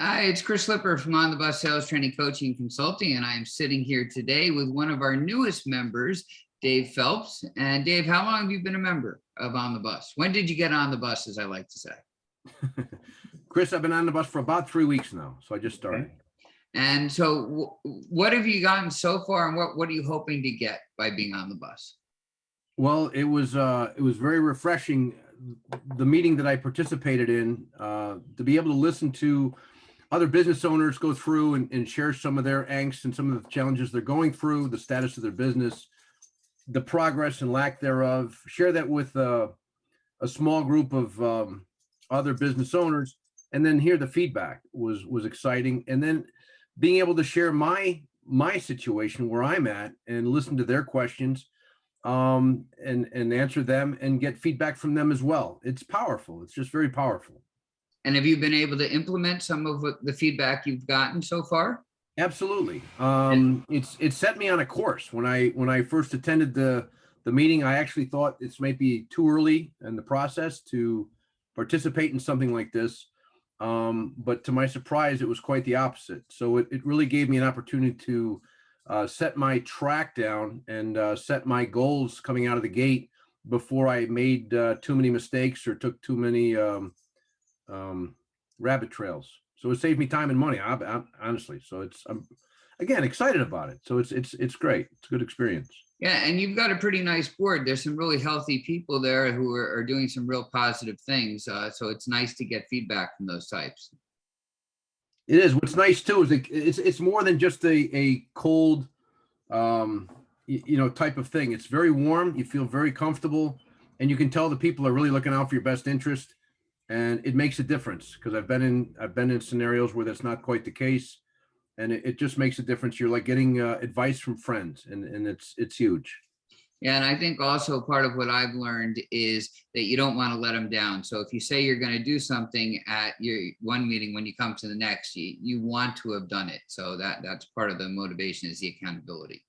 Hi, it's Chris Slipper from On the Bus Sales Training Coaching Consulting, and I am sitting here today with one of our newest members, Dave Phelps. And Dave, how long have you been a member of On the Bus? When did you get on the bus, as I like to say? Chris, I've been on the bus for about 3 weeks now, so I just started. Okay. And so what have you gotten so far, and what are you hoping to get by being on the bus? Well, it was very refreshing, the meeting that I participated in, to be able to listen to other business owners go through and share some of their angst and some of the challenges they're going through, the status of their business, the progress and lack thereof. Share that with a small group of other business owners, and then hear the feedback was exciting. And then being able to share my situation where I'm at and listen to their questions, and answer them and get feedback from them as well. It's powerful. It's just very powerful. And have you been able to implement some of the feedback you've gotten so far? Absolutely. It set me on a course. When I first attended the meeting, I actually thought it's maybe too early in the process to participate in something like this. But to my surprise, it was quite the opposite. So it really gave me an opportunity to set my track down and set my goals coming out of the gate before I made too many mistakes or took too many rabbit trails. So it saved me time and money, honestly. So I'm again excited about it. So it's great. It's a good experience. Yeah, and you've got a pretty nice board. There's some really healthy people there who are doing some real positive things. So it's nice to get feedback from those types. It is. What's nice too is it's more than just a cold, type of thing. It's very warm. You feel very comfortable, and you can tell the people are really looking out for your best interest, and it makes a difference. Because I've been in scenarios where that's not quite the case, and it just makes a difference. You're like getting advice from friends, and it's huge. Yeah, and I think also part of what I've learned is that you don't want to let them down. So if you say you're going to do something at your one meeting, when you come to the next, you want to have done it. So that's part of the motivation, is the accountability.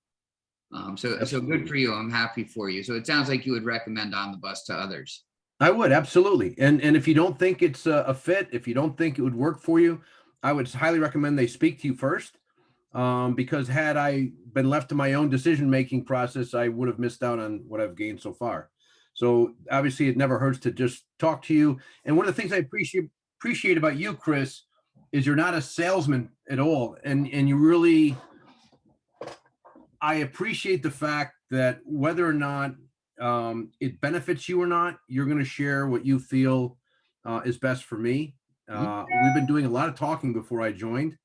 So good for you. I'm happy for you. So it sounds like you would recommend On the Bus to others. I would, absolutely. And if you don't think it's a fit, if you don't think it would work for you, I would highly recommend they speak to you first. Because had I been left to my own decision-making process, I would have missed out on what I've gained so far. So obviously it never hurts to just talk to you. And one of the things I appreciate about you, Chris, is you're not a salesman at all. And you really, I appreciate the fact that whether or not it benefits you or not, you're going to share what you feel is best for me. We've been doing a lot of talking before I joined.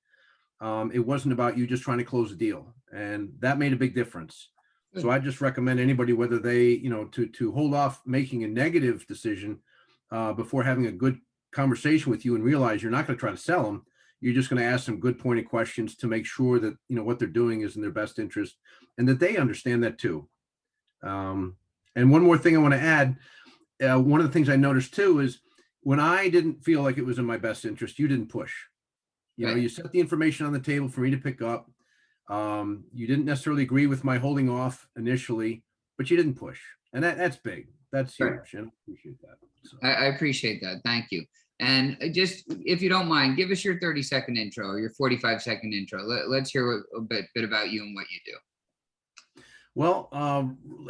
It wasn't about you just trying to close a deal, and that made a big difference. So I just recommend anybody, whether they, to hold off making a negative decision before having a good conversation with you, and realize you're not going to try to sell them. You're just going to ask some good pointed questions to make sure that, what they're doing is in their best interest, and that they understand that too. And one more thing I want to add, one of the things I noticed too is when I didn't feel like it was in my best interest, you didn't push. You set the information on the table for me to pick up. You didn't necessarily agree with my holding off initially, but you didn't push. And that's big. That's huge. Right. And I appreciate that. So. I appreciate that. Thank you. And just, if you don't mind, give us your 30-second intro or your 45-second intro. Let's hear a bit about you and what you do. Well,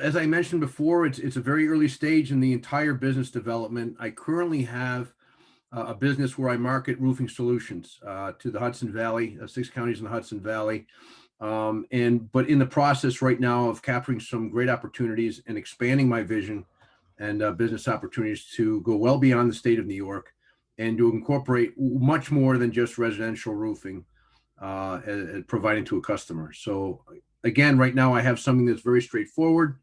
as I mentioned before, it's a very early stage in the entire business development. I currently have a business where I market roofing solutions to the Hudson Valley, 6 counties in the Hudson Valley. But in the process right now of capturing some great opportunities and expanding my vision and business opportunities to go well beyond the state of New York and to incorporate much more than just residential roofing providing to a customer. So again, right now I have something that's very straightforward,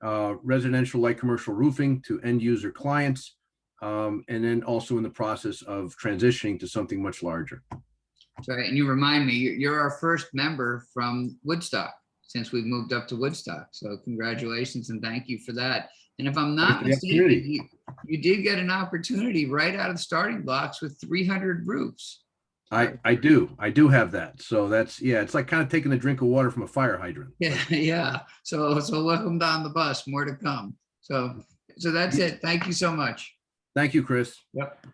residential light commercial roofing to end user clients. And then also in the process of transitioning to something much larger. Sorry, and you remind me, you're our first member from Woodstock since we've moved up to Woodstock. So congratulations and thank you for that. And if I'm not mistaken, you did get an opportunity right out of the starting blocks with 300 roofs. I do have that. So that's, it's like kind of taking a drink of water from a fire hydrant. Yeah. So welcome down the bus, more to come. So that's it. Thank you so much. Thank you, Chris. Yep.